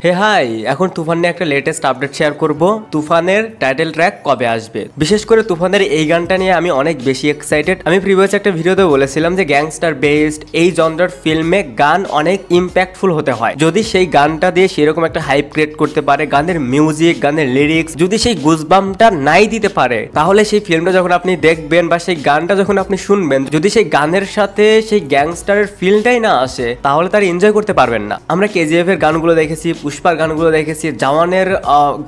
হে high, এখন তুফান নিয়ে একটা লেটেস্ট আপডেট শেয়ার করব। তুফানের টাইটেল ট্র্যাক কবে আসবে, বিশেষ করে তুফানের এই গানটা নিয়ে আমি অনেক বেশি এক্সাইটেড। আমি প্রিভিয়াস একটা ভিডিওতে বলেছিলাম যে গ্যাংস্টার বেসড এই জনরার ফিল্মে গান অনেক ইম্প্যাক্টফুল হতে হয়। যদি সেই গানটা দিয়ে সেরকম একটা হাইপ ক্রিয়েট করতে পারে, গানের মিউজিক, গানের লিরিক্স যদি সেই গুজবামটা নাই দিতে পারে, তাহলে সেই ফিল্মটা যখন আপনি দেখবেন বা সেই গানটা যখন আপনি শুনবেন, যদি সেই গানের সাথে সেই গ্যাংস্টারের ফিলটাই না আসে, তাহলে তার এনজয় করতে পারবেন না। আমরা কেজিএফ এর গানগুলো দেখেছি, পুষ্পার গানগুলো দেখেছি, জওয়ানের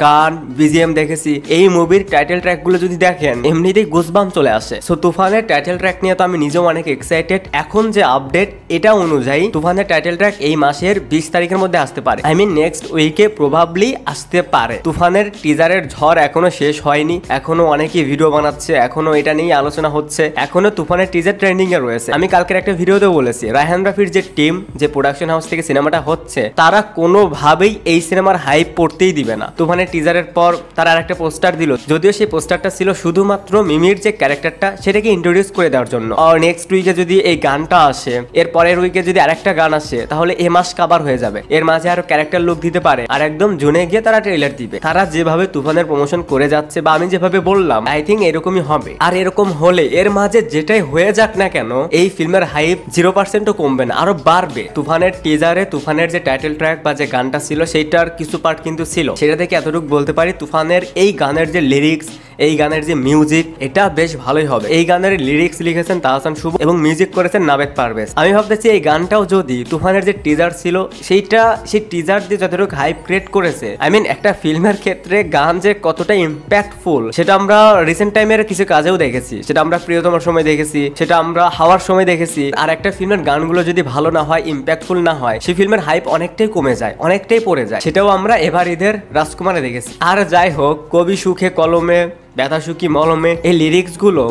গান বিজিএম দেখেছি। এই মুভির টাইটেল ট্র্যাকগুলো যদি দেখেন, এমনিতেই গুজবাম চলে আসে। সো তুফানের টাইটেল ট্র্যাক নিয়ে তো আমি নিজেও অনেক এক্সাইটেড। এখন যে আপডেট এটা অনুযায়ী তুফানের টাইটেল ট্র্যাক এই মাসের 20 তারিখের মধ্যে আসতে পারে। আই মিন নেক্সট উইকে প্রবাবলি আসতে পারে। তুফানের টিজারের ঝড় এখনো শেষ হয়নি, এখনো অনেকেই ভিডিও বানাচ্ছে, এখনো এটা নিয়ে আলোচনা হচ্ছে, এখনো তুফানের টিজার ট্রেন্ডিং এ রয়েছে। আমি কালকের একটা ভিডিওতে বলেছি, রায়হান রাফির যে টিম, যে প্রোডাকশন হাউস থেকে সিনেমাটা হচ্ছে, তারা কোনোভাবেই এই সিনেমার হাইপ পড়তেই দিবে না। তুফানের টিজারের পর তারা আরেকটা পোস্টার দিল, যদিও সেই পোস্টারটা ছিল শুধুমাত্র মিমির যে ক্যারেক্টারটা সেটাকে ইন্ট্রোডিউস করে দেওয়ার জন্য। আর নেক্সট উইকে যদি এই গানটা আসে, এর পরের উইকে যদি আরেকটা গান আসে, তাহলে এ মাস কাভার হয়ে যাবে। এর মাঝে আরো ক্যারেক্টার লুক দিতে পারে, আর একদম জুনে গিয়ে তারা ট্রেলার দিবে। তারা যেভাবে তুফানের প্রমোশন করে যাচ্ছে, বা আমি যেভাবে বললাম, আই থিঙ্ক এরকমই হবে। আর এরকম হলে এর মাঝে যেটাই হয়ে যাক না কেন, এই ফিল্মের হাইপ 0%ও কমবে না, আরো বাড়বে। তুফানের টিজারে তুফানের যে টাইটেল ট্র্যাক বা যে গানটা ছিল, সেইটার কিছু পার্ট কিন্তু ছিল। সেটা থেকে এতটুকু বলতে পারি, তুফানের এই গানের যে লিরিক্স, এই গানের যে মিউজিক, এটা বেশ ভালোই হবে। এই গানের লিরিক্স লিখেছেন তাহসান শুভ এবং মিউজিক করেছেন নাবেদ পারভেজ। আমি ভাবতেছি এই গানটাও যদি তুফানের যে টিজার ছিল, সেই টিজার দিয়ে যতটুকু হাইপ ক্রিয়েট করেছে, আই মিন একটা ফিল্মের ক্ষেত্রে গান যে কতটা ইম্প্যাক্টফুল, সেটা আমরা রিসেন্ট টাইমের কিছু কাজেও দেখেছি। সেটা আমরা প্রিয়তমার সময় দেখেছি, সেটা আমরা হাওয়ার সময় দেখেছি। আর একটা ফিল্মের গানগুলো যদি ভালো না হয়, ইম্প্যাক্টফুল না হয়, সেই ফিল্মের হাইপ অনেকটাই কমে যায়, অনেকটাই পড়ে যায়। সেটাও আমরা এবার ঈদের রাজকুমারে দেখেছি। আর যাই হোক, কবি সুখে কলমে ব্যথা সুখী মলমে, এই লিরিক্স গুলো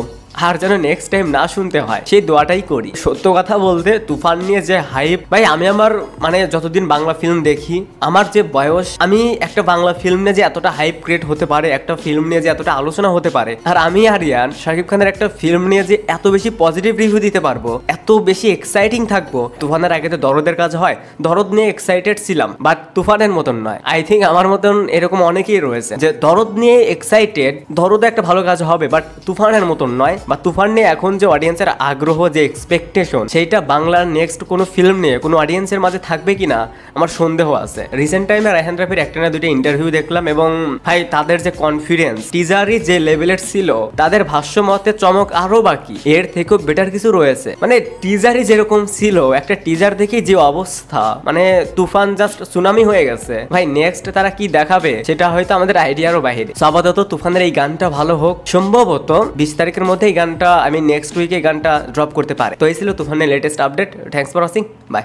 আর যেন নেক্সট টাইম না শুনতে হয়, সেই দোয়াটাই করি। সত্য কথা বলতে, তুফান নিয়ে যে হাইপ, ভাই আমি আমার মানে যতদিন বাংলা ফিল্ম দেখি, আমার যে বয়স, আমি একটা বাংলা ফিল্ম নিয়ে যে এতটা হাইপ ক্রিয়েট হতে পারে, একটা ফিল্ম নিয়ে যে এতটা আলোচনা হতে পারে, আর আমি আরিয়ান শাকিব খানের একটা ফিল্ম নিয়ে যে এত বেশি পজিটিভ রিভিউ দিতে পারবো, এত বেশি এক্সাইটিং থাকবো। তুফানের আগে তো দরদের কাজ হয়, দরদ নিয়ে এক্সাইটেড ছিলাম, বাট তুফানের মতন নয়। আই থিঙ্ক আমার মতন এরকম অনেকেই রয়েছে যে দরদ নিয়ে এক্সাইটেড, দরদ একটা ভালো কাজ হবে, বাট তুফানের মতন নয়। বা তুফান নিয়ে এখন যে অডিয়েন্সের আগ্রহ, যে এক্সপেকটেশন, সেইটা বাংলার নেক্সট কোনো ফিল্ম নিয়ে কোনো অডিয়েন্সের মাঝে থাকবে কিনা আমার সন্দেহ আছে। রিসেন্ট টাইমে রায়হান রাফির একটা না দুটো ইন্টারভিউ দেখলাম, এবং ভাই তাদের যে কনফিডেন্স, টিজারই যে লেভেলের ছিল, তাদের ভাষ্য মতে চমক আরো বাকি, এর থেকেও বেটার কিছু রয়েছে। মানে টিজারই যেরকম ছিল, একটা টিজার দেখে যে অবস্থা, মানে তুফান জাস্ট সুনামি হয়ে গেছে। ভাই নেক্সট তারা কি দেখাবে সেটা হয়তো আমাদের আইডিয়ারও বাহিরে। আপাতত তুফানের এই গানটা ভালো হোক, সম্ভবত 20 তারিখের মধ্যে এই গানটা, আমি নেক্সট উইকে গানটা ড্রপ করতে পারে। তো এই ছিল তুফানের latest update. Thanks for watching, by.